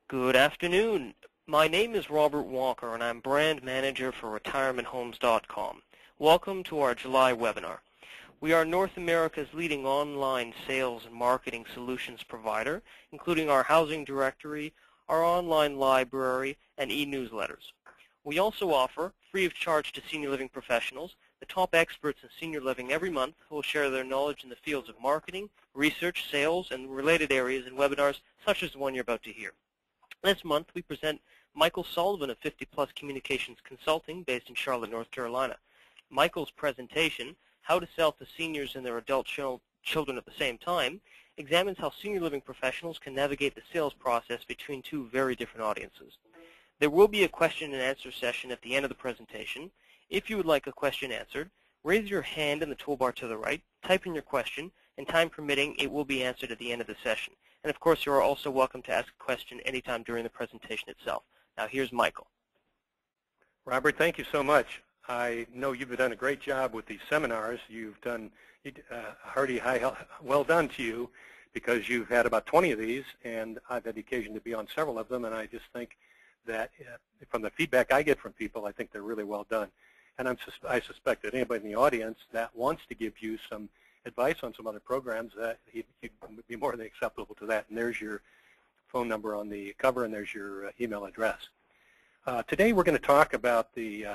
Good afternoon. My name is Robert Walker, and I'm Brand Manager for RetirementHomes.com. Welcome to our July webinar. We are North America's leading online sales and marketing solutions provider, including our housing directory, our online library, and e-newsletters. We also offer, free of charge to senior living professionals, the top experts in senior living every month who will share their knowledge in the fields of marketing, research, sales, and related areas in webinars such as the one you're about to hear. This month, we present Michael Sullivan of 50 Plus Communications Consulting based in Charlotte, North Carolina. Michael's presentation, How to Sell to Seniors and Their Adult Children at the Same Time, examines how senior living professionals can navigate the sales process between two very different audiences. There will be a question and answer session at the end of the presentation. If you would like a question answered, raise your hand in the toolbar to the right, type in your question, and time permitting, it will be answered at the end of the session. And of course, you are also welcome to ask a question anytime during the presentation itself. Now, here's Michael. Robert, thank you so much. I know you've done a great job with these seminars. You've done hearty, well done to you, because you've had about 20 of these, and I've had the occasion to be on several of them, and I just think that from the feedback I get from people, I think they're really well done. And I suspect that anybody in the audience that wants to give you some advice on some other programs, that he'd be more than acceptable to that. And there's your phone number on the cover, and there's your email address. Today we're going to talk about the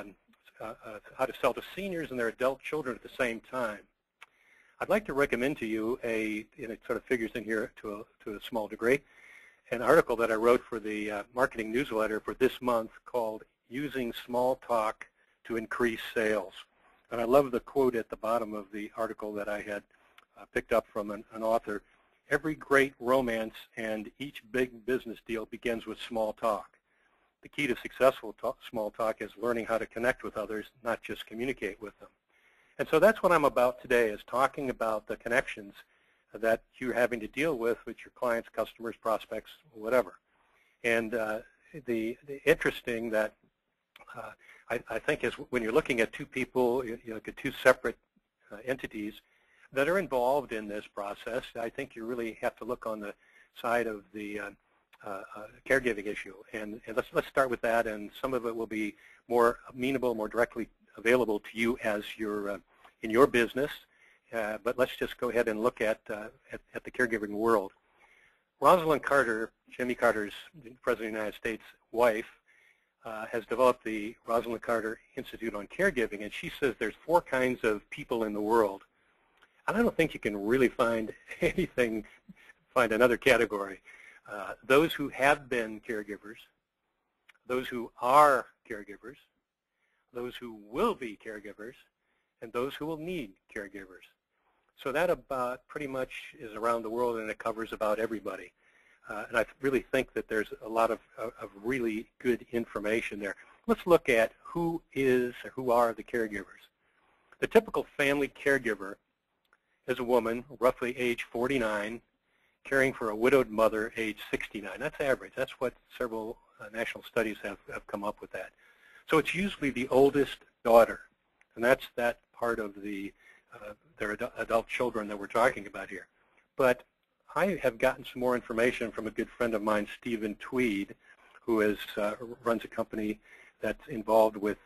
how to sell to seniors and their adult children at the same time. I'd like to recommend to you and it sort of figures in here to a small degree, an article that I wrote for the marketing newsletter for this month called Using Small Talk to Increase Sales. And I love the quote at the bottom of the article that I had picked up from an author. Every great romance and each big business deal begins with small talk. The key to successful small talk is learning how to connect with others, not just communicate with them. And so that's what I'm about today, is talking about the connections that you're having to deal with your clients, customers, prospects, whatever. And the interesting that I think is when you're looking at two people, you look at two separate entities that are involved in this process, I think you really have to look on the side of the caregiving issue. And let's start with that, and some of it will be more amenable, more directly available to you as you're in your business. But let's just go ahead and look at the caregiving world. Rosalind Carter, Jimmy Carter's President of the United States wife, has developed the Rosalind Carter Institute on Caregiving, and she says there's 4 kinds of people in the world. And I don't think you can really find another category. Those who have been caregivers, those who are caregivers, those who will be caregivers, and those who will need caregivers. So that about pretty much is around the world, and it covers about everybody. And I really think that there's a lot of really good information there. Let's look at who are the caregivers. The typical family caregiver is a woman, roughly age 49, caring for a widowed mother, age 69. That's average. That's what several national studies have come up with that. So it's usually the oldest daughter, and that's that part of their adult children that we're talking about here. But I have gotten some more information from a good friend of mine, Stephen Tweed, who runs a company that's involved with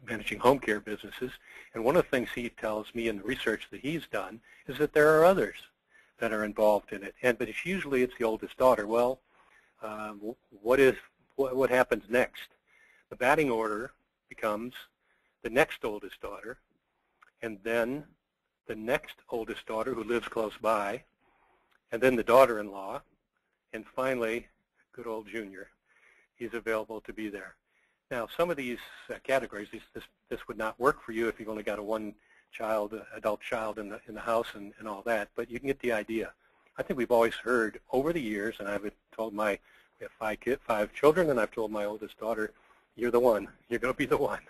managing home care businesses. And one of the things he tells me in the research that he's done is that there are others that are involved in it. But usually it's the oldest daughter. Well, what happens next? The batting order becomes the next oldest daughter, and then the next oldest daughter who lives close by, and then the daughter-in-law, and finally, good old Junior. He's available to be there. Now, some of these categories, this would not work for you if you've only got a one-child, adult child in the house and all that, but you can get the idea. I think we've always heard over the years, and I've told we have 5 children, and I've told my oldest daughter, you're the one. You're going to be the one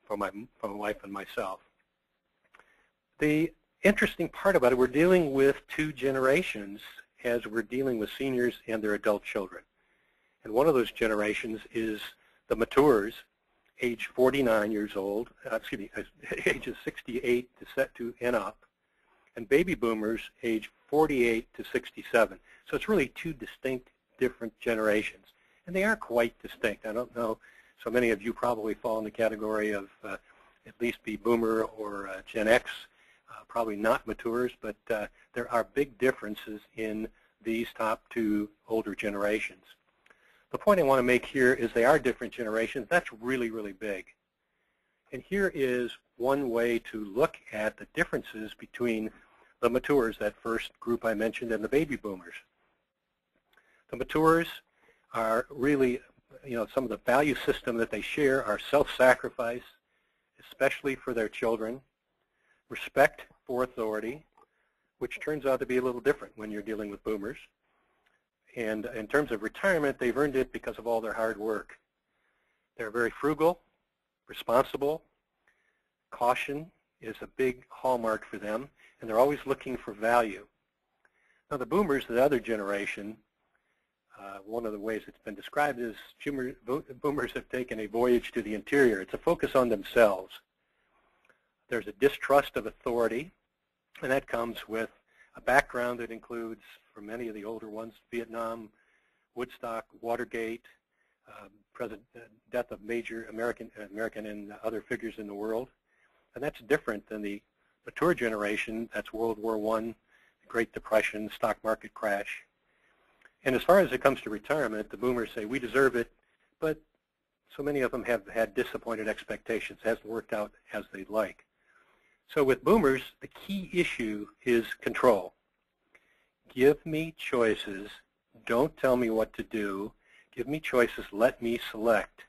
for my wife and myself. The interesting part about it, we're dealing with 2 generations as we're dealing with seniors and their adult children. And one of those generations is the matures, age 49 years old, ages 68 and up, and baby boomers, age 48 to 67. So it's really 2 distinct different generations. And they are quite distinct. I don't know, so many of you probably fall in the category of at least be Boomer or Gen X, probably not matures, but there are big differences in these top two older generations. The point I want to make here is they are different generations. That's really, really big. And here is one way to look at the differences between the matures, that first group I mentioned, and the baby boomers. The matures are really, some of the value system that they share are self-sacrifice, especially for their children, respect for authority, which turns out to be a little different when you're dealing with boomers. And in terms of retirement, they've earned it because of all their hard work. They're very frugal, responsible. Caution is a big hallmark for them, and they're always looking for value. Now the boomers, the other generation, one of the ways it's been described is boomers have taken a voyage to the interior. It's a focus on themselves. There's a distrust of authority, and that comes with a background that includes, for many of the older ones, Vietnam, Woodstock, Watergate, death of major American and other figures in the world. And that's different than the mature generation. That's World War I, the Great Depression, stock market crash. And as far as it comes to retirement, the boomers say, we deserve it, but so many of them have had disappointed expectations. It hasn't worked out as they'd like. So with boomers, the key issue is control. Give me choices. Don't tell me what to do. Give me choices. Let me select.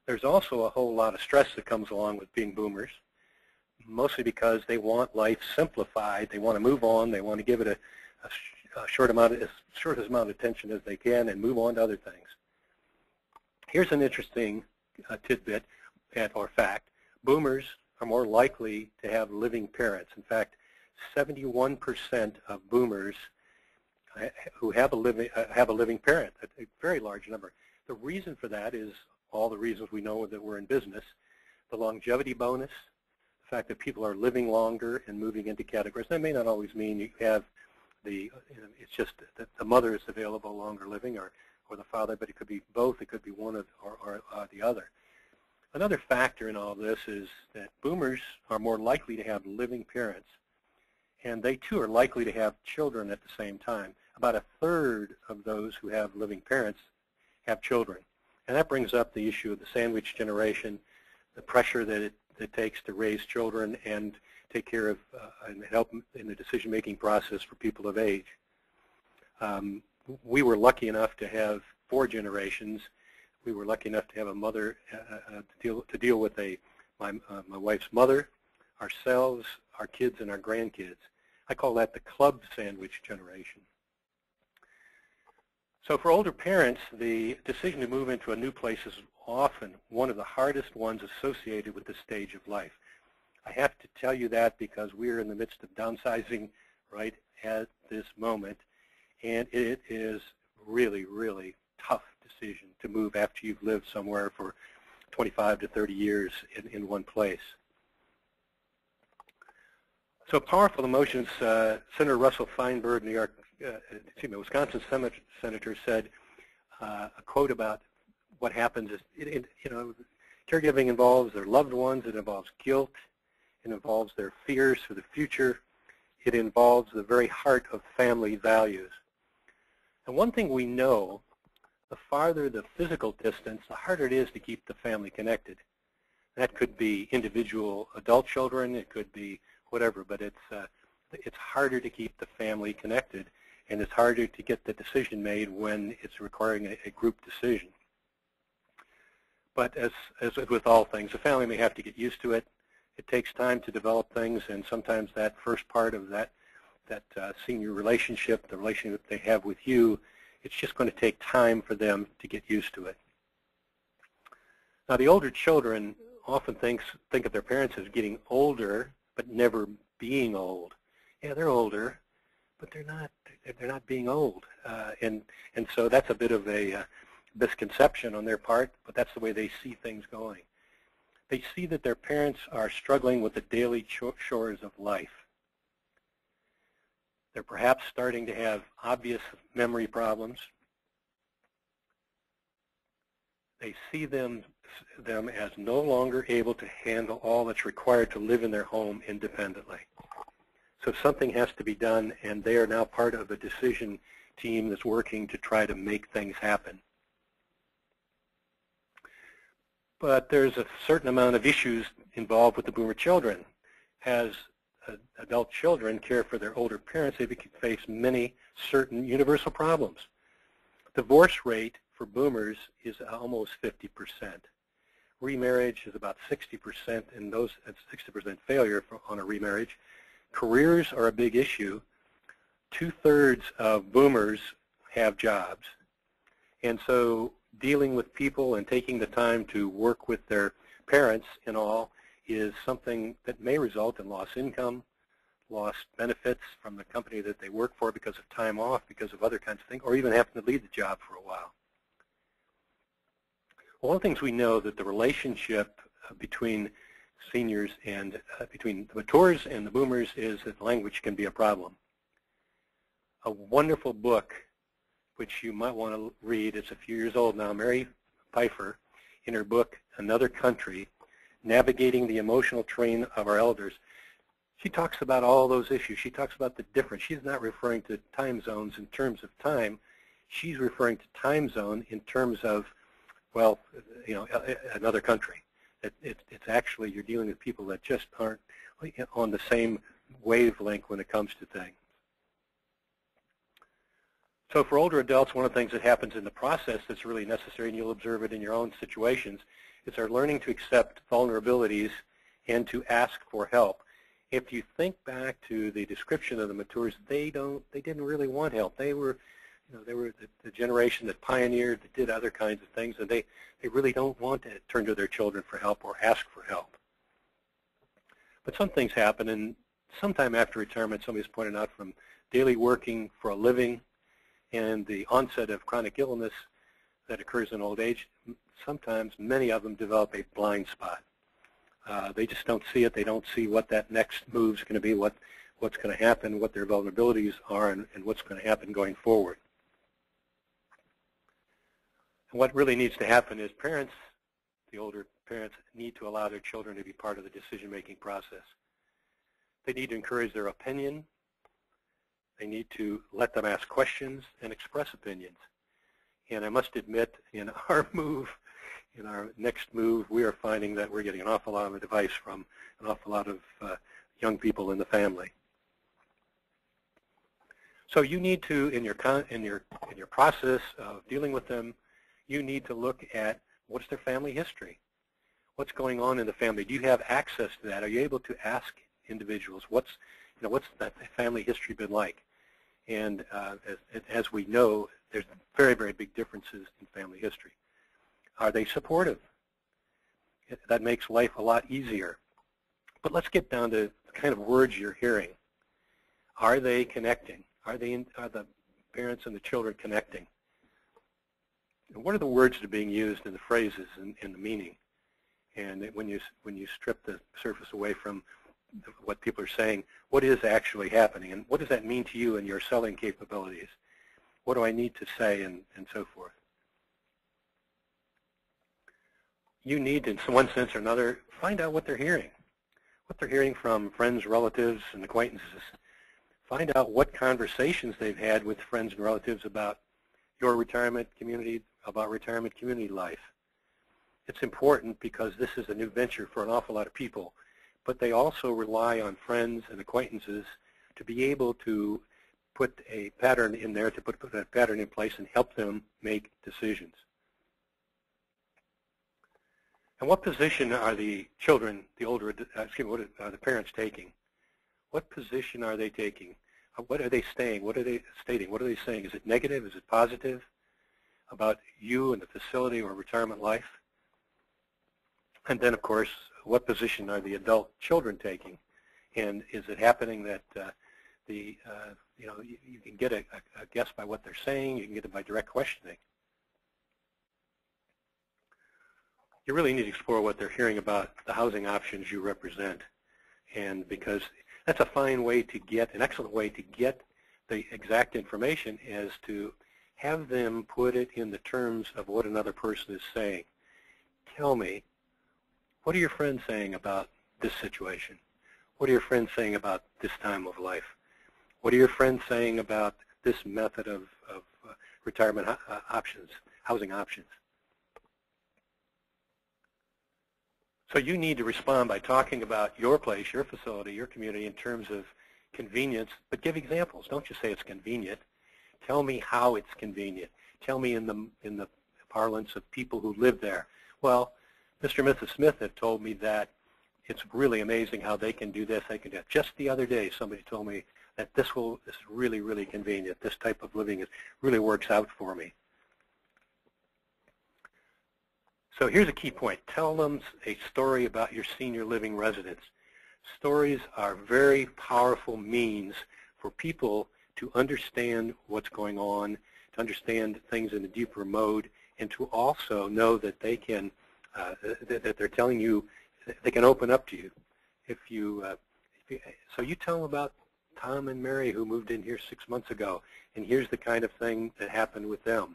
There's also a whole lot of stress that comes along with being boomers, mostly because they want life simplified. They want to move on. They want to give it a short amount of attention as they can and move on to other things. Here's an interesting tidbit or fact. Boomers are more likely to have living parents. In fact, 71% of boomers who have a living parent, a very large number. The reason for that is all the reasons we know that we're in business. The longevity bonus, the fact that people are living longer and moving into categories. That may not always mean you have it's just that the mother is available longer living or the father, but it could be both. It could be one or the other. Another factor in all this is that boomers are more likely to have living parents, and they too are likely to have children at the same time. About a third of those who have living parents have children. And that brings up the issue of the sandwich generation, the pressure that it takes to raise children and take care of and help in the decision-making process for people of age. We were lucky enough to have 4 generations. We were lucky enough to have a mother to deal with my wife's mother, ourselves, our kids, and our grandkids. I call that the club sandwich generation. So for older parents, the decision to move into a new place is often one of the hardest ones associated with this stage of life. I have to tell you that because we're in the midst of downsizing right at this moment, and it is really, really tough decision to move after you've lived somewhere for 25 to 30 years in one place. So powerful emotions. Senator Russell Feinberg, Wisconsin senator, said a quote about what happens is, caregiving involves their loved ones. It involves guilt. It involves their fears for the future. It involves the very heart of family values. And one thing we know, the farther the physical distance, the harder it is to keep the family connected. That could be individual adult children. It could be whatever, but it's harder to keep the family connected, and it's harder to get the decision made when it's requiring a group decision. But as with all things, the family may have to get used to it. It takes time to develop things, and sometimes that first part of that senior relationship, the relationship they have with you, it's just going to take time for them to get used to it. Now, the older children often think of their parents as getting older, but never being old. Yeah, they're older, but they're not being old, and so that's a bit of a misconception on their part, but that's the way they see things going. They see that their parents are struggling with the daily chores of life. They're perhaps starting to have obvious memory problems. they see them as no longer able to handle all that's required to live in their home independently. So something has to be done, and they are now part of a decision team that's working to try to make things happen. But there's a certain amount of issues involved with the boomer children. As adult children care for their older parents, they face many certain universal problems. Divorce rate for boomers is almost 50%. Remarriage is about 60%, and that's 60% failure on a remarriage. Careers are a big issue. 2/3 of boomers have jobs. And so dealing with people and taking the time to work with their parents and all is something that may result in lost income, lost benefits from the company that they work for because of time off, because of other kinds of things, or even having to leave the job for a while. One of the things we know that the relationship between seniors and between the matures and the boomers is that language can be a problem. A wonderful book, which you might want to read, it's a few years old now, Mary Pfeiffer, in her book, Another Country, Navigating the Emotional Terrain of Our Elders. She talks about all those issues. She talks about the difference. She's not referring to time zones in terms of time. She's referring to time zone in terms of, well, another country. It's actually, you're dealing with people that just aren't on the same wavelength when it comes to things. So for older adults, one of the things that happens in the process that's really necessary, and you'll observe it in your own situations, is they're learning to accept vulnerabilities and to ask for help. If you think back to the description of the matures, they didn't really want help. They were the generation that pioneered, that did other kinds of things, and they really don't want to turn to their children for help or ask for help. But some things happen, and sometime after retirement, somebody's pointed out, from daily working for a living and the onset of chronic illness that occurs in old age, sometimes many of them develop a blind spot. They just don't see it. They don't see what that next move is going to be, what's going to happen, what their vulnerabilities are, and what's going to happen going forward. And what really needs to happen is parents, the older parents, need to allow their children to be part of the decision-making process. They need to encourage their opinion. They need to let them ask questions and express opinions. And I must admit, in our next move, we are finding that we're getting an awful lot of advice from an awful lot of young people in the family. So you need to, in your process of dealing with them, you need to look at what's their family history, what's going on in the family. Do you have access to that? Are you able to ask individuals what's that family history been like? And as we know, there's very, very big differences in family history. Are they supportive? That makes life a lot easier. But let's get down to the kind of words you're hearing. Are they connecting? Are the parents and the children connecting? And what are the words that are being used in the phrases and the meaning? And when you strip the surface away from what people are saying, what is actually happening, and what does that mean to you and your selling capabilities? What do I need to say, and so forth? You need, in one sense or another, find out what they're hearing from friends, relatives, and acquaintances. Find out what conversations they've had with friends and relatives about your retirement community, about retirement community life. It's important because this is a new venture for an awful lot of people, but they also rely on friends and acquaintances to be able to put a pattern in there, to put that pattern in place and help them make decisions. And what position are the children, what are the parents taking? What position are they taking? What are they saying? What are they stating? What are they saying? Is it negative? Is it positive about you and the facility or retirement life? And then, of course, what position are the adult children taking? And is it happening that you can get a guess by what they're saying, you can get it by direct questioning. You really need to explore what they're hearing about the housing options you represent. And because that's a fine way to get, an excellent way to get the exact information, is to have them put it in the terms of what another person is saying. tell me, what are your friends saying about this situation? What are your friends saying about this time of life? What are your friends saying about this method of retirement options, housing options? So you need to respond by talking about your place, your facility, your community in terms of convenience, but give examples. Don't just say it's convenient. Tell me how it's convenient. Tell me in the parlance of people who live there. Well, Mr. and Mrs. Smith have told me that it's really amazing how they can do this, they can do that. Just the other day, somebody told me that this is really, really convenient. This type of living really works out for me. So here's a key point. Tell them a story about your senior living residence. Stories are very powerful means for people to understand what's going on, to understand things in a deeper mode, and to also know that they can, that they're telling you, they can open up to you. So you tell them about Tom and Mary who moved in here 6 months ago, and here's the kind of thing that happened with them.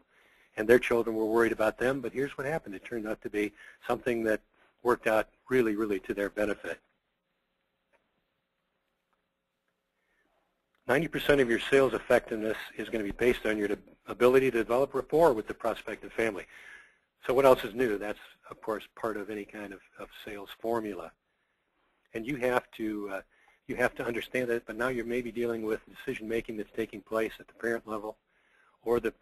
And their children were worried about them, but here's what happened. It turned out to be something that worked out really, really to their benefit. 90% of your sales effectiveness is going to be based on your ability to develop rapport with the prospective family. So what else is new? That's, of course, part of any kind of sales formula. And you have to understand that, but now you're maybe dealing with decision-making that's taking place at the parent level or at the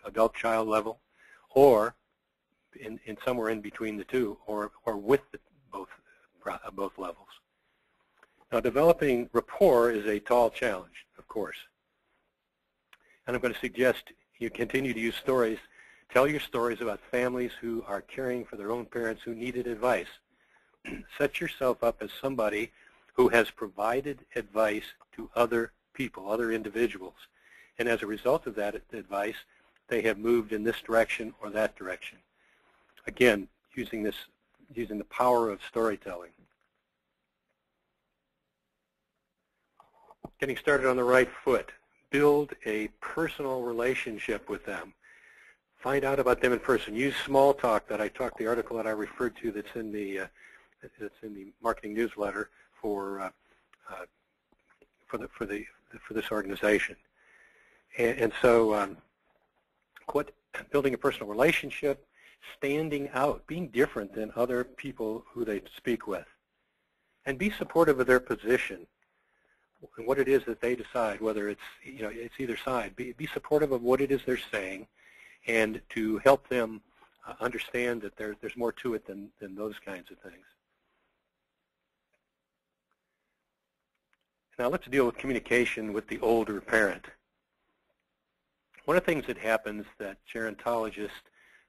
adult-child level, or in somewhere in between the two, or with both levels. Now, developing rapport is a tall challenge, of course. And I'm going to suggest you continue to use stories. Tell your stories about families who are caring for their own parents who needed advice. Set yourself up as somebody who has provided advice to other people, other individuals. And as a result of that advice, they have moved in this direction or that direction. Again, using the power of storytelling. Getting started on the right foot. Build a personal relationship with them. Find out about them in person. Use small talk the article that I referred to that's in the marketing newsletter for this organization. And so building a personal relationship, standing out, being different than other people who they speak with, and be supportive of their position and what it is that they decide, whether it's either side. Be supportive of what it is they're saying, and to help them understand that there's more to it than those kinds of things. Now let's deal with communication with the older parent. One of the things that happens that gerontologists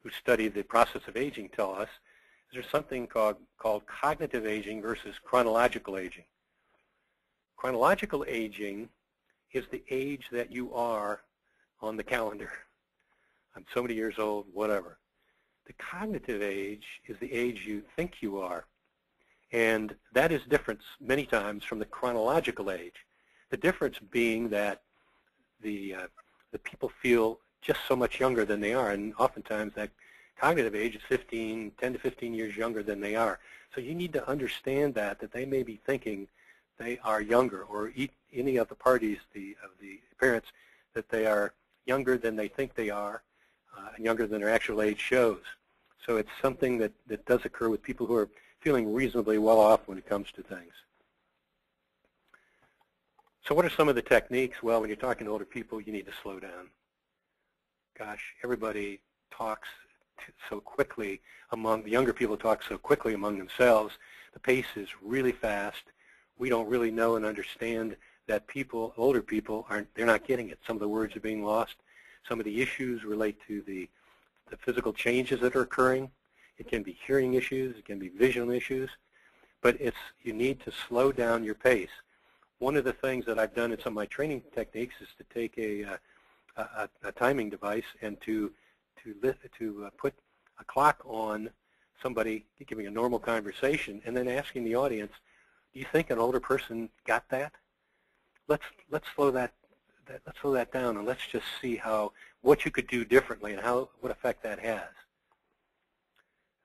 who study the process of aging tell us is there's something called cognitive aging versus chronological aging. Chronological aging is the age that you are on the calendar. I'm so many years old, whatever. The cognitive age is the age you think you are. And that is different many times from the chronological age. The difference being that the people feel just so much younger than they are, and oftentimes that cognitive age is 10 to 15 years younger than they are. So you need to understand that they may be thinking they are younger, or any of the parties, of the parents, that they are younger than they think they are, and younger than their actual age shows. So it's something that does occur with people who are feeling reasonably well off when it comes to things. So what are some of the techniques? Well, when you're talking to older people, you need to slow down. Gosh, everybody talks so quickly the younger people talk so quickly among themselves. The pace is really fast. We don't really know and understand that older people, they're not getting it. Some of the words are being lost. Some of the issues relate to the physical changes that are occurring. It can be hearing issues. It can be vision issues. But you need to slow down your pace. One of the things that I've done in some of my training techniques is to take a timing device and to put a clock on somebody giving a normal conversation, and then asking the audience, do you think an older person got that? Let's slow that down, and let's just see what you could do differently and what effect that has.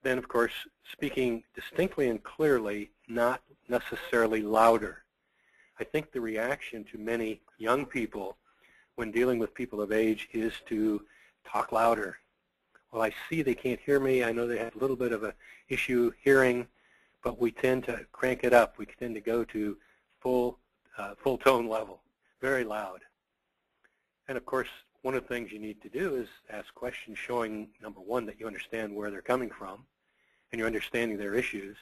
Then, of course, speaking distinctly and clearly, not necessarily louder. I think the reaction to many young people when dealing with people of age is to talk louder. Well, I see they can't hear me. I know they have a little bit of an issue hearing, but we tend to crank it up. We tend to go to full tone level, very loud. And of course, one of the things you need to do is ask questions showing, number one, that you understand where they're coming from, and you're understanding their issues,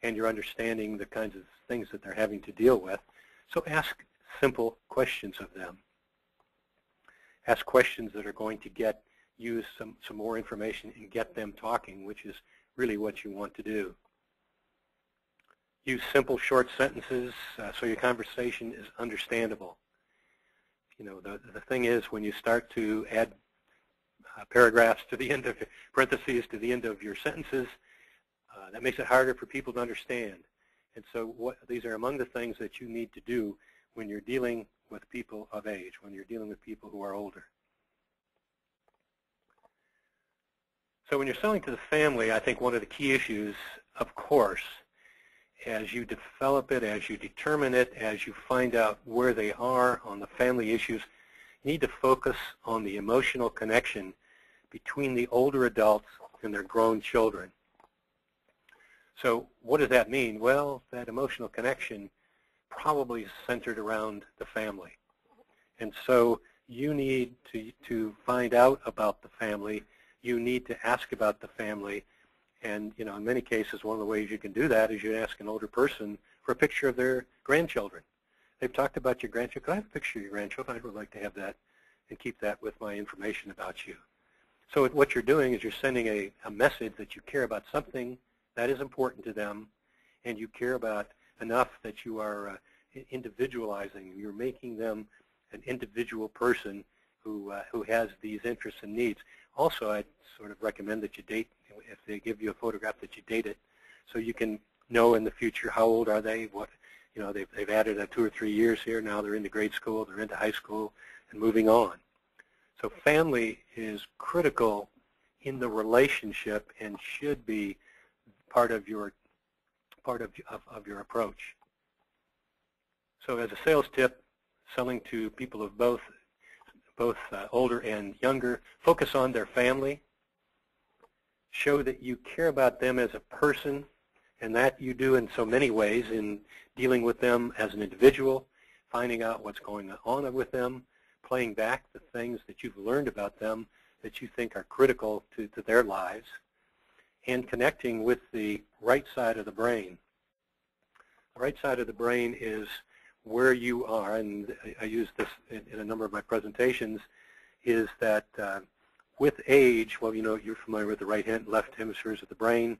and you're understanding the kinds of things that they're having to deal with. So ask simple questions of them. Ask questions that are going to use some more information and get them talking, which is really what you want to do. Use simple, short sentences so your conversation is understandable. You know, the thing is, when you start to add paragraphs to the end of parentheses to the end of your sentences, that makes it harder for people to understand. And so these are among the things that you need to do when you're dealing with people of age, when you're dealing with people who are older. So when you're selling to the family, I think one of the key issues, of course, as you develop it, as you determine it, as you find out where they are on the family issues, you need to focus on the emotional connection between the older adults and their grown children. So what does that mean? Well, that emotional connection probably is centered around the family. And so you need to find out about the family. You need to ask about the family. And, you know, in many cases, one of the ways you can do that is you ask an older person for a picture of their grandchildren. They've talked about your grandchildren. Could I have a picture of your grandchildren? I would like to have that and keep that with my information about you. So what you're doing is you're sending a message that you care about something that is important to them, and you care about enough that you are individualizing. You're making them an individual person who has these interests and needs. Also, I'd sort of recommend that you date, if they give you a photograph, that you date it, so you can know in the future how old are they. What, you know, they've added 2 or 3 years here. Now they're into grade school, they're into high school, and moving on. So family is critical in the relationship and should be part of your approach. So as a sales tip, selling to people of both older and younger, focus on their family. Show that you care about them as a person, and that you do in so many ways, in dealing with them as an individual, finding out what's going on with them, playing back the things that you've learned about them that you think are critical to their lives, and connecting with the right side of the brain. The right side of the brain is where you are, and I use this in a number of my presentations, is that with age, well, you know, you're familiar with the right and left hemispheres of the brain.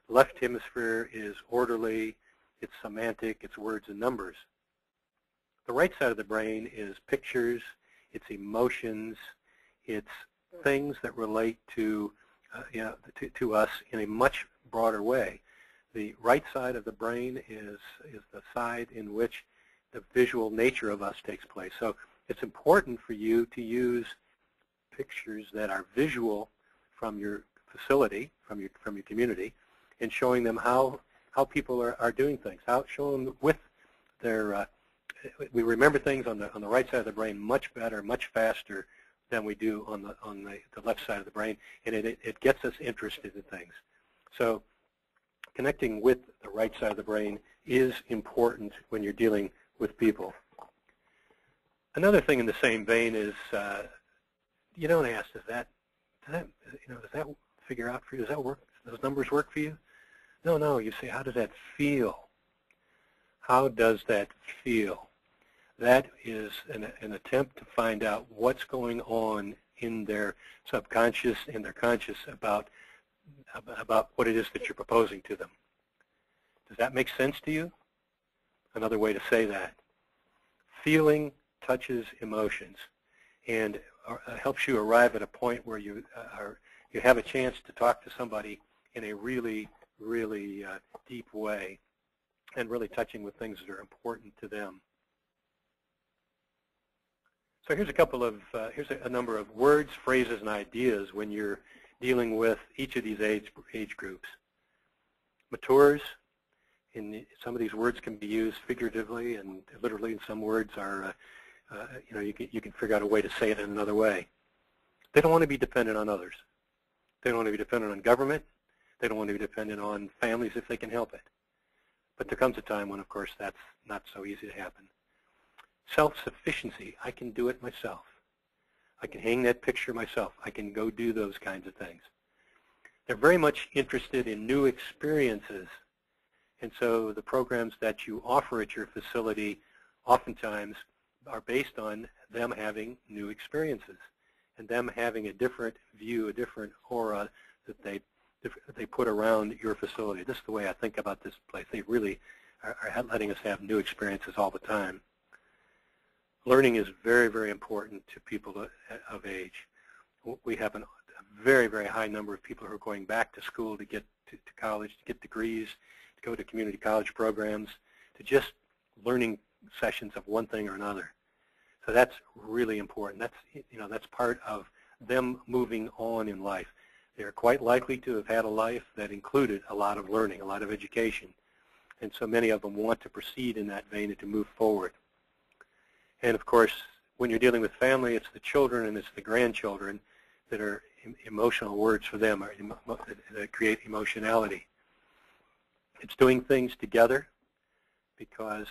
Left hemisphere is orderly, it's semantic, it's words and numbers. The right side of the brain is pictures, it's emotions, it's things that relate to us in a much broader way. The right side of the brain is the side in which the visual nature of us takes place. So it's important for you to use pictures that are visual from your facility, from your community, and showing them how people are doing things. Showing them with their we remember things on the right side of the brain much better, much faster than we do on the left side of the brain, and it gets us interested in things. So connecting with the right side of the brain is important when you're dealing with people. Another thing in the same vein is you don't ask, does that figure out for you? Does that work? Does those numbers work for you? No. You say, how does that feel? How does that feel? That is an attempt to find out what's going on in their subconscious and their conscious about what it is that you're proposing to them. Does that make sense to you? Another way to say that. Feeling touches emotions and helps you arrive at a point where you have a chance to talk to somebody in a really, really deep way and really touching with things that are important to them. So here's a number of words, phrases, and ideas when you're dealing with each of these age groups. Matures, some of these words can be used figuratively and literally, and some words are, you can figure out a way to say it in another way. They don't want to be dependent on others. They don't want to be dependent on government. They don't want to be dependent on families if they can help it. But there comes a time when, of course, that's not so easy to happen. Self-sufficiency, I can do it myself. I can hang that picture myself. I can go do those kinds of things. They're very much interested in new experiences. And so the programs that you offer at your facility oftentimes are based on them having new experiences and them having a different view, a different aura that they put around your facility. This is the way I think about this place. They really are letting us have new experiences all the time. Learning is very, very important to people of age. We have a very, very high number of people who are going back to school to get to college, to get degrees, to go to community college programs, to just learning sessions of one thing or another. So that's really important. That's part of them moving on in life. They're quite likely to have had a life that included a lot of learning, a lot of education. And so many of them want to proceed in that vein and to move forward. And of course, when you're dealing with family, it's the children and it's the grandchildren that are emotional words for them, or that create emotionality. It's doing things together, because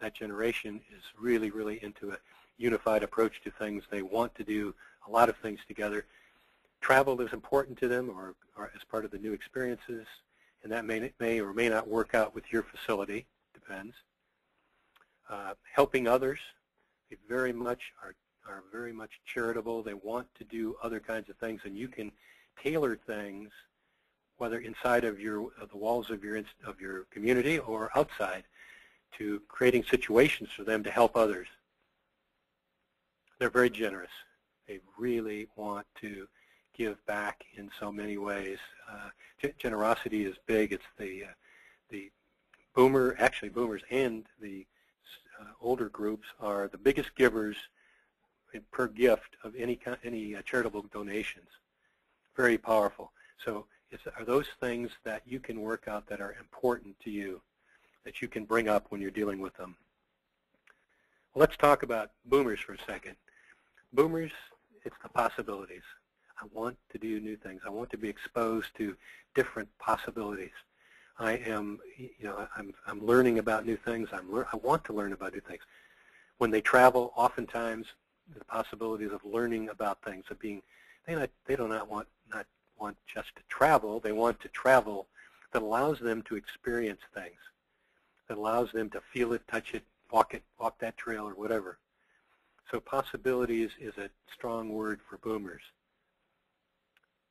that generation is really, really into a unified approach to things. They want to do a lot of things together. Travel is important to them, or as part of the new experiences, and that may or may not work out with your facility, depends. Helping others, they very much are very much charitable. They want to do other kinds of things, and you can tailor things, whether inside of the walls of your community or outside, to creating situations for them to help others. They're very generous. They really want to give back in so many ways. Generosity is big. It's the boomers and the older groups are the biggest givers per gift of any charitable donations. Very powerful. So are those things that you can work out that are important to you, that you can bring up when you're dealing with them? Well, let's talk about boomers for a second. Boomers, it's the possibilities. I want to do new things. I want to be exposed to different possibilities. I'm learning about new things. I want to learn about new things. When they travel, oftentimes the possibilities of learning about things, of being, they do not want just to travel. They want to travel that allows them to experience things, that allows them to feel it, touch it, walk that trail, or whatever. So possibilities is a strong word for boomers.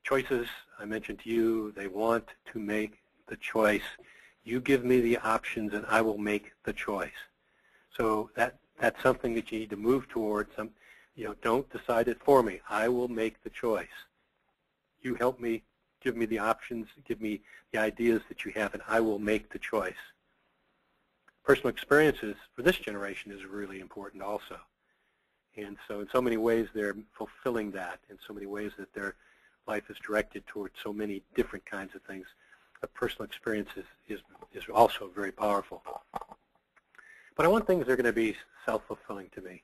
Choices, I mentioned to you, they want to make the choice. You give me the options and I will make the choice. So that's something that you need to move towards. Don't decide it for me. I will make the choice. You help me, give me the options, give me the ideas that you have, and I will make the choice. Personal experiences for this generation is really important also. And so in so many ways they're fulfilling that, in so many ways that their life is directed towards so many different kinds of things. A personal experience is also very powerful. But I want things that are going to be self-fulfilling to me.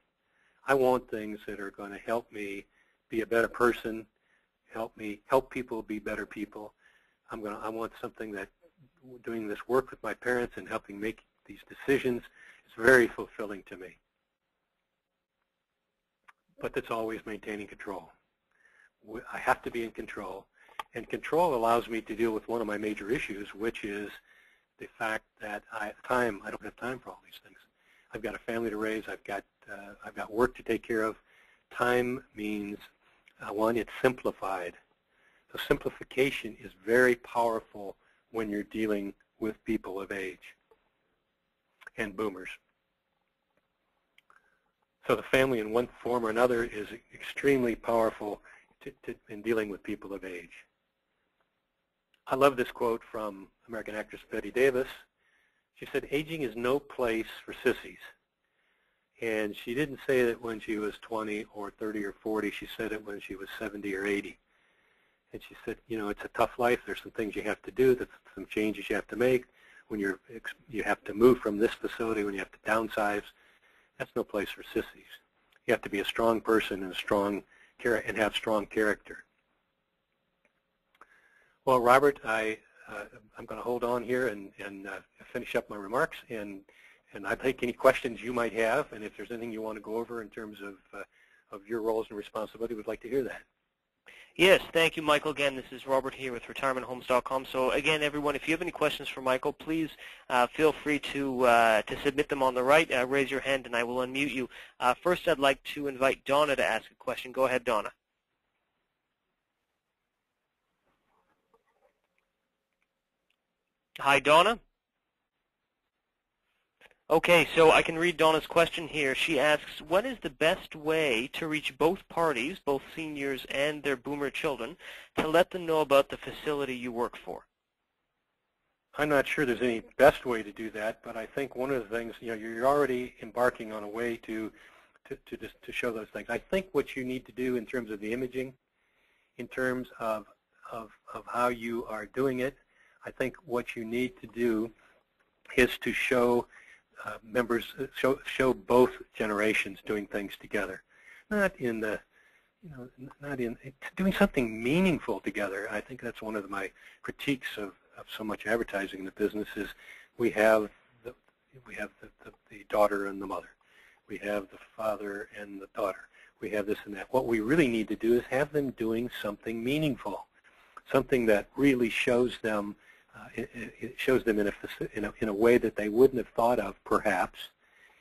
I want things that are going to help me be a better person, help people be better people. I want something that doing this work with my parents and helping make these decisions is very fulfilling to me. But that's always maintaining control. I have to be in control. And control allows me to deal with one of my major issues, which is the fact that I don't have time for all these things. I've got a family to raise. I've got work to take care of. Time means I want it simplified. So simplification is very powerful when you're dealing with people of age and boomers. So the family in one form or another is extremely powerful in dealing with people of age. I love this quote from American actress Bette Davis. She said, "Aging is no place for sissies." And she didn't say that when she was 20 or 30 or 40. She said it when she was 70 or 80. And she said, you know, it's a tough life. There's some things you have to do. There's some changes you have to make. When you have to move from this facility, when you have to downsize, that's no place for sissies. You have to be a strong person and have strong character. Well, Robert, I'm going to hold on here and finish up my remarks, and I'd take any questions you might have, and if there's anything you want to go over in terms of your roles and responsibility, we'd like to hear that. Yes, thank you, Michael. Again, this is Robert here with retirementhomes.com. So again, everyone, if you have any questions for Michael, please feel free to submit them on the right. Raise your hand, and I will unmute you. First, I'd like to invite Donna to ask a question. Go ahead, Donna. Hi, Donna. Okay, so I can read Donna's question here. She asks, what is the best way to reach both parties, both seniors and their boomer children, to let them know about the facility you work for? I'm not sure there's any best way to do that, but I think one of the things, you know, you're already embarking on a way to show those things. I think what you need to do in terms of the imaging, in terms of how you are doing it, I think what you need to do is to show show both generations doing things together, not in doing something meaningful together. I think that's one of my critiques of so much advertising in the business is we have the daughter and the mother, we have the father and the daughter, we have this and that. What we really need to do is have them doing something meaningful, something that really shows them. It shows them in a way that they wouldn't have thought of, perhaps,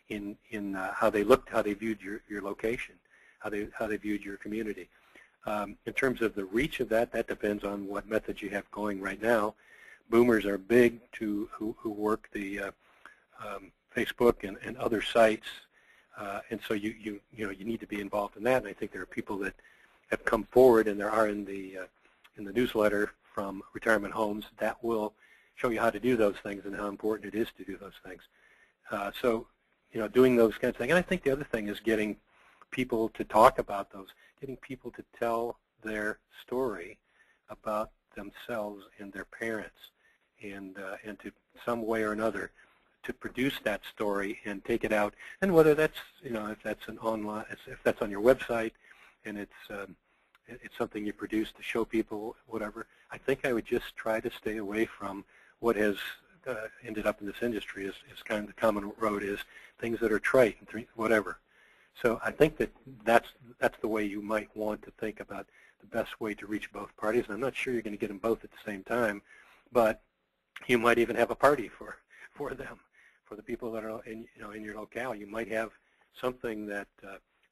in how they looked, how they viewed your location, how they viewed your community. In terms of the reach of that depends on what methods you have going right now. Boomers are big who work the Facebook and other sites, and so you need to be involved in that. And I think there are people that have come forward, and there are in the newsletter from Retirement Homes that will show you how to do those things and how important it is to do those things. So, you know, doing those kinds of things. And I think the other thing is getting people to talk about those, getting people to tell their story about themselves and their parents, and to some way or another to produce that story and take it out. And whether that's, you know, if that's an online, if that's on your website, and it's something you produce to show people, whatever. I think I would just try to stay away from what has ended up in this industry is kind of the common road is things that are trite and whatever. So I think that's the way you might want to think about the best way to reach both parties. And I'm not sure you're going to get them both at the same time, but you might even have a party for them, for the people that are in your locale. You might have something that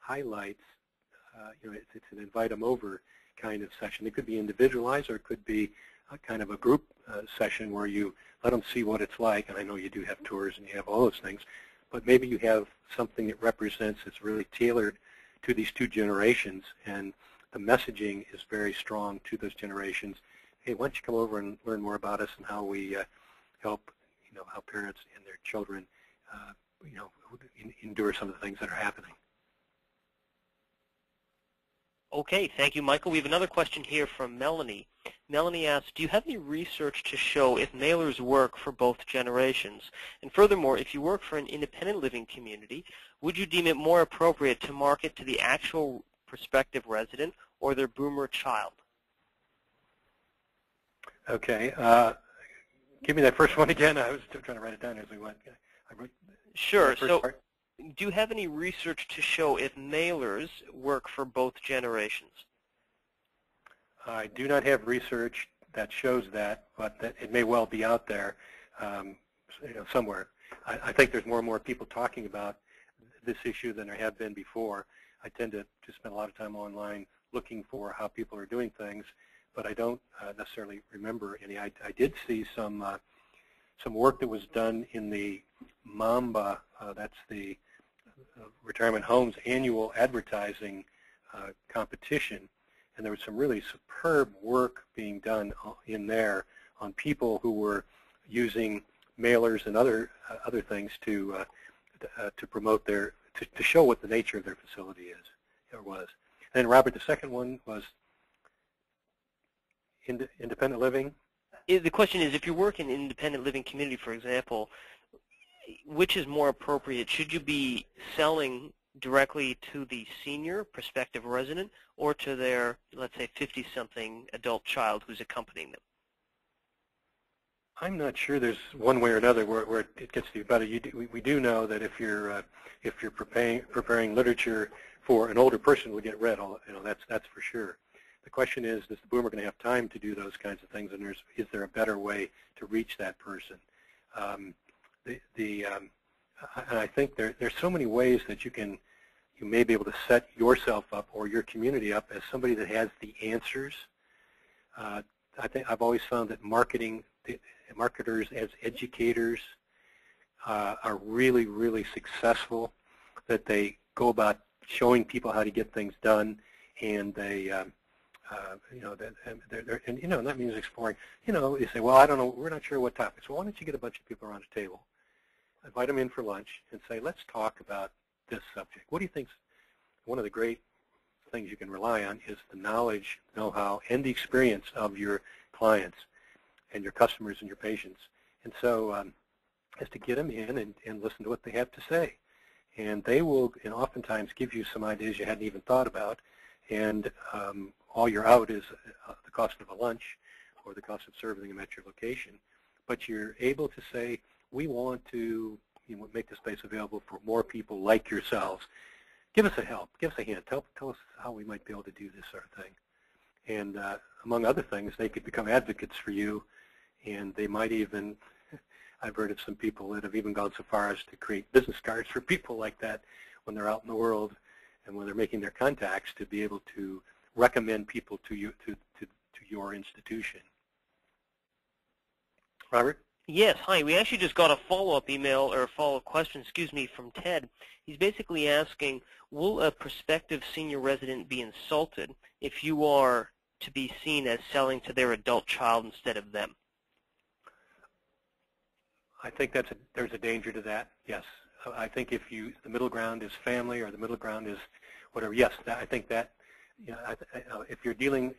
highlights. It's an invite them over kind of session. It could be individualized, or it could be a kind of a group session where you let them see what it's like. And I know you do have tours and you have all those things, but maybe you have something that represents, it's really tailored to these two generations, and the messaging is very strong to those generations. Hey, why don't you come over and learn more about us and how we help, how parents and their children, endure some of the things that are happening. Okay, thank you, Michael. We have another question here from Melanie. Melanie asks, do you have any research to show if mailers work for both generations? And furthermore, if you work for an independent living community, would you deem it more appropriate to market to the actual prospective resident or their boomer child? Okay. Give me that first one again. I was still trying to write it down as we went. Sure. So, do you have any research to show if mailers work for both generations? I do not have research that shows that, but that it may well be out there somewhere. I think there's more and more people talking about this issue than there have been before. I tend to spend a lot of time online looking for how people are doing things, but I don't necessarily remember any. I did see some work that was done in the MAMBA, that's the Retirement Homes annual advertising competition, and there was some really superb work being done in there on people who were using mailers and other things to promote to show what the nature of their facility is or was. And then Robert, the second one was. Independent living? The question is, if you work in an independent living community, for example, which is more appropriate? Should you be selling directly to the senior prospective resident or to their, let's say, 50-something adult child who's accompanying them? I'm not sure there's one way or another where it gets to be better. We do know that if you're preparing literature for an older person who would get read, that's for sure. The question is the boomer going to have time to do those kinds of things, and is there a better way to reach that person? And I think there's so many ways that you may be able to set yourself up or your community up as somebody that has the answers. I've always found that marketers as educators are really, really successful, that they go about showing people how to get things done, and they and that means exploring. You say, well, I don't know, we're not sure what topics. Well, why don't you get a bunch of people around a table, invite them in for lunch, and say, let's talk about this subject. What do you think? One of the great things you can rely on is the knowledge, know-how, and the experience of your clients and your customers and your patients. And so is to get them in and listen to what they have to say. And they will, oftentimes, give you some ideas you hadn't even thought about. And all you're out is the cost of a lunch or the cost of serving them at your location. But you're able to say, we want to make this space available for more people like yourselves. Give us a help. Give us a hand. Tell us how we might be able to do this sort of thing. And among other things, they could become advocates for you, and they might even, I've heard of some people that have even gone so far as to create business cards for people like that when they're out in the world and when they're making their contacts, to be able to recommend people to you, to your institution. Robert? Yes, hi. We actually just got a follow-up email, or a follow-up question, from Ted. He's basically asking, will a prospective senior resident be insulted if you are to be seen as selling to their adult child instead of them? I think there's a danger to that, yes. I think if the middle ground is family, or the middle ground is whatever, yes, I think that, if you're dealing,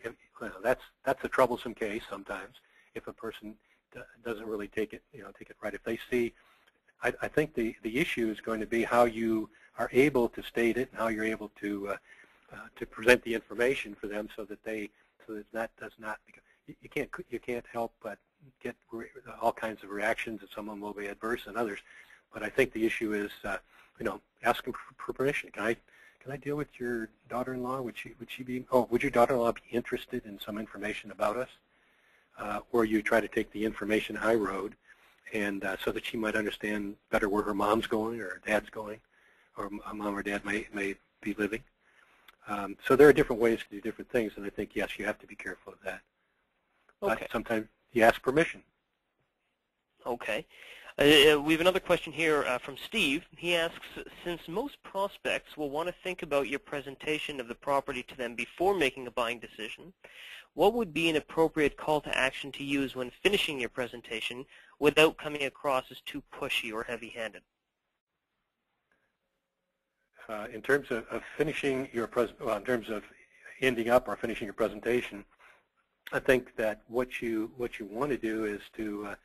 that's a troublesome case sometimes, if a person doesn't really take it right. If they see, I think the issue is going to be how you are able to state it and how you're able to present the information for them, so that that does not, you can't help but get all kinds of reactions, and some of them will be adverse than others. But I think the issue is, ask them for permission. Can I deal with your daughter-in-law? Would your daughter-in-law be interested in some information about us? Or you try to take the information I wrote, and so that she might understand better where her mom's going or her dad's going, or mom or dad may be living. So there are different ways to do different things, and I think, yes, you have to be careful of that. Okay. But sometimes you ask permission. Okay. We have another question here from Steve. He asks, since most prospects will want to think about your presentation of the property to them before making a buying decision, what would be an appropriate call to action to use when finishing your presentation without coming across as too pushy or heavy-handed? In terms of finishing your in terms of ending up or finishing your presentation, I think that what you want to do is to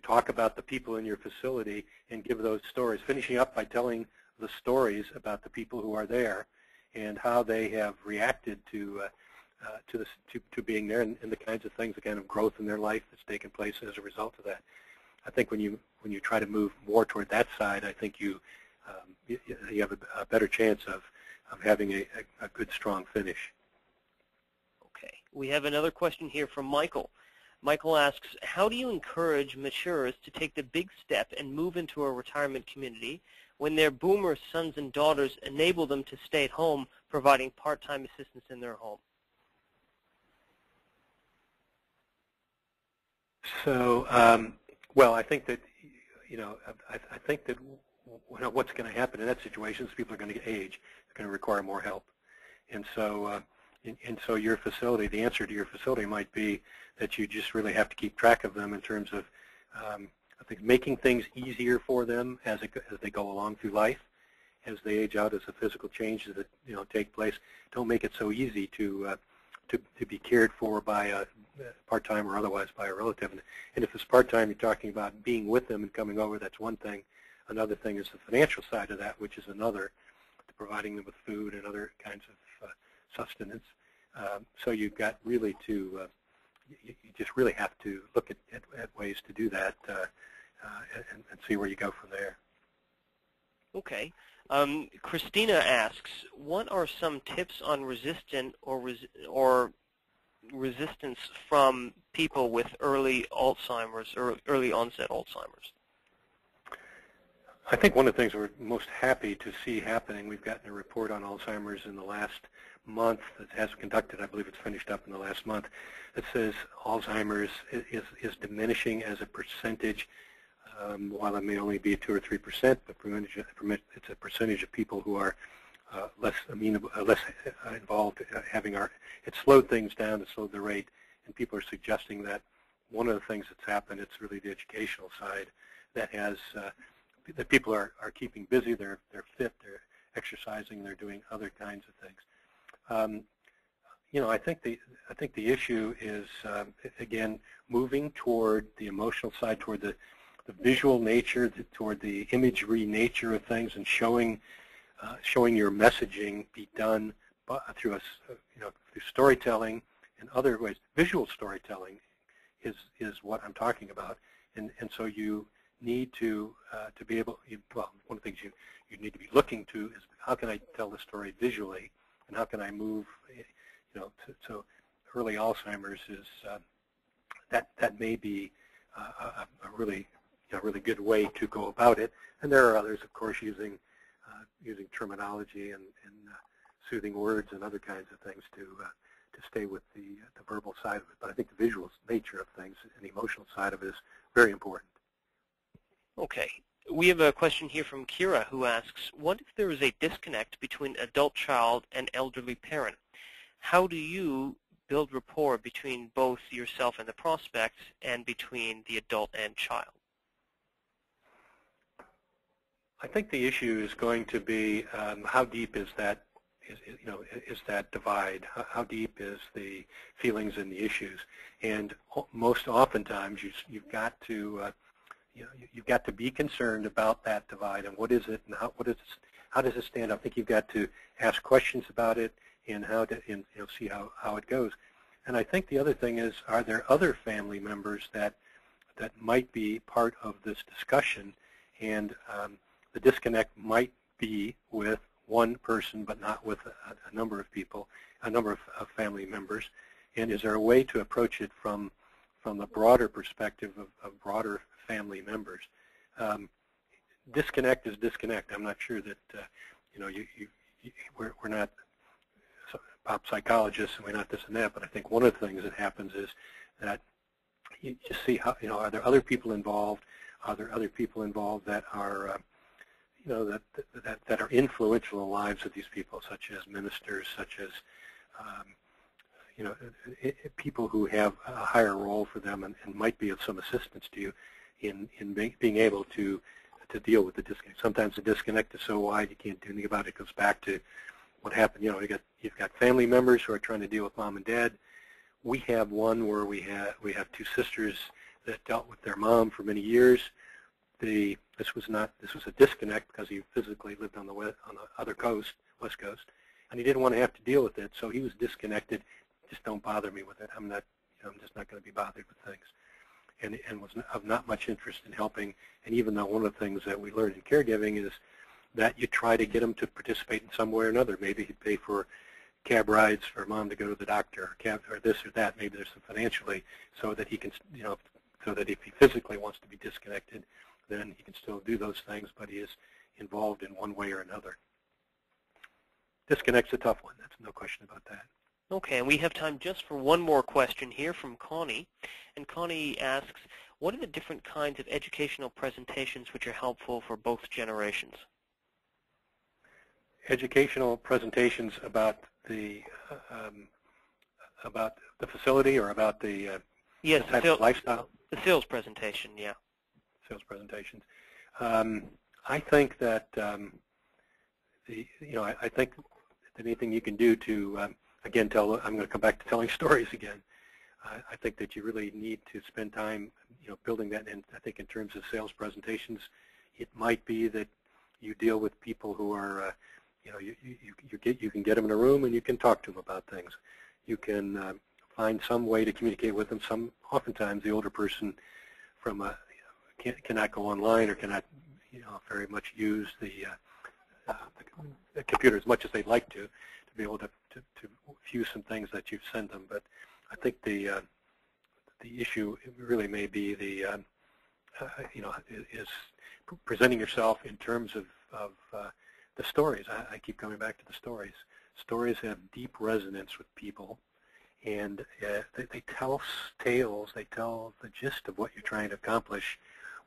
talk about the people in your facility and give those stories, finishing up by telling the stories about the people who are there and how they have reacted to being there, and the kinds of things, the kind of growth in their life that's taken place as a result of that. I think when you try to move more toward that side, I think you have a better chance of having a good, strong finish. Okay. We have another question here from Michael. Michael asks, how do you encourage maturers to take the big step and move into a retirement community when their boomer sons and daughters enable them to stay at home, providing part-time assistance in their home? So, well, I think that, I think that what's going to happen in that situation is people are going to age. They're going to require more help. And so, so your facility, the answer to your facility might be that you just really have to keep track of them in terms of, I think, making things easier for them as they go along through life, as they age out, as the physical changes that take place. Don't make it so easy to to be cared for by a part-time or otherwise by a relative. And if it's part-time, you're talking about being with them and coming over, that's one thing. Another thing is the financial side of that, which is another, providing them with food and other kinds of sustenance. So you've got really to, you just really have to look at ways to do that and see where you go from there. Okay. Christina asks, what are some tips on resistance from people with early Alzheimer's or early onset Alzheimer's? I think one of the things we're most happy to see happening, we've gotten a report on Alzheimer's in the last month that has conducted, I believe it's finished up in the last month, that says Alzheimer's is diminishing as a percentage, while it may only be 2 or 3%, but it's a percentage of people who are less amenable, less involved, it slowed things down, it slowed the rate, and people are suggesting that one of the things that's happened, it's really the educational side that has, that people are keeping busy, they're fit, they're exercising, they're doing other kinds of things. You know, I think the issue is again moving toward the emotional side, toward the visual nature, toward the imagery nature of things, and showing your messaging be done through through storytelling and other ways. Visual storytelling is what I'm talking about, and so you need to be able. Well, one of the things you need to be looking to is how can I tell the story visually, and how can I move. So early Alzheimer's is that may be a really good way to go about it, and there are others, of course, using terminology and soothing words and other kinds of things to stay with the verbal side of it. But I think the visual nature of things and the emotional side of it is very important. Okay. We have a question here from Kira who asks, what if there is a disconnect between adult child and elderly parent? How do you build rapport between both yourself and the prospect and between the adult and child? I think the issue is going to be how deep is that divide? How deep is the feelings and the issues? And most oftentimes, you've got to be concerned about that divide and what is it and how does it stand? I think you've got to ask questions about it and see how it goes. And I think the other thing is, are there other family members that might be part of this discussion? And the disconnect might be with one person, but not with a number of people, a number of family members. And is there a way to approach it from the broader perspective of broader family members? Disconnect is disconnect. I'm not sure that we're not pop psychologists and we're not this and that, but I think one of the things that happens is that you just see how are there other people involved? Are there other people involved that are that are influential in the lives of these people, such as ministers, such as people who have a higher role for them and might be of some assistance to you in being able to deal with the disconnect. Sometimes the disconnect is so wide you can't do anything about it. It goes back to what happened. You've got family members who are trying to deal with mom and dad. We have one where we have two sisters that dealt with their mom for many years. This was a disconnect because he physically lived on the other coast, West Coast, and he didn't want to have to deal with it, so he was disconnected. Just don't bother me with it. I'm just not going to be bothered with things, and was of not much interest in helping. And even though one of the things that we learned in caregiving is that you try to get them to participate in some way or another. Maybe he'd pay for cab rides for mom to go to the doctor, or this or that. Maybe there's some financially, so that he can, so that if he physically wants to be disconnected, then he can still do those things, but he is involved in one way or another. Disconnect's a tough one. That's no question about that. Okay, and we have time just for one more question here from Connie. And Connie asks, what are the different kinds of educational presentations which are helpful for both generations? Educational presentations about the facility or about the type of lifestyle? The sales presentation, yeah. Sales presentations. I think that I think that anything you can do to again, I'm going to come back to telling stories again. I think that you really need to spend time, building that. And I think in terms of sales presentations, it might be that you deal with people who are, you can get them in a room and you can talk to them about things. You can find some way to communicate with them. Oftentimes, the older person cannot go online or cannot, very much use the computer as much as they'd like to be able to view some things that you've sent them. But I think the issue really may be is presenting yourself in terms of the stories. I keep coming back to the stories. Stories have deep resonance with people, and they tell tales. They tell the gist of what you're trying to accomplish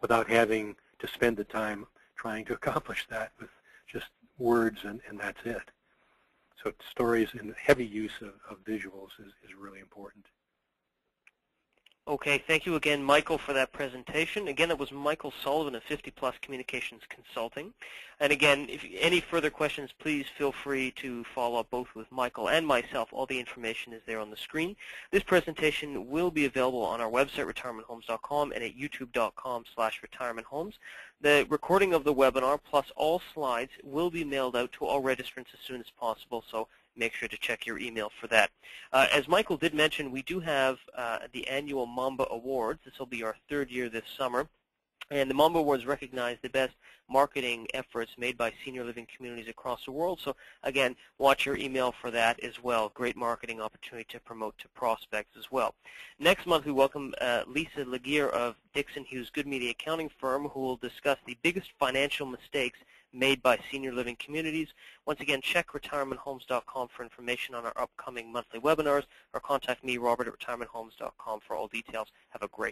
without having to spend the time trying to accomplish that with just words and that's it. So stories and heavy use of visuals is really important. Okay, thank you again, Michael, for that presentation. Again, that was Michael Sullivan of 50 Plus Communications Consulting. And again, if any further questions, please feel free to follow up both with Michael and myself. All the information is there on the screen. This presentation will be available on our website, retirementhomes.com, and at youtube.com/retirementhomes. The recording of the webinar, plus all slides, will be mailed out to all registrants as soon as possible, so make sure to check your email for that. As Michael did mention, we do have the annual Mamba Awards. This will be our third year this summer. And the Mamba Awards recognize the best marketing efforts made by senior living communities across the world. So again, watch your email for that as well. Great marketing opportunity to promote to prospects as well. Next month, we welcome Lisa Laguerre of Dixon Hughes Good Media Accounting Firm, who will discuss the biggest financial mistakes made by senior living communities. Once again, check retirementhomes.com for information on our upcoming monthly webinars, or contact me, Robert, at retirementhomes.com for all details. Have a great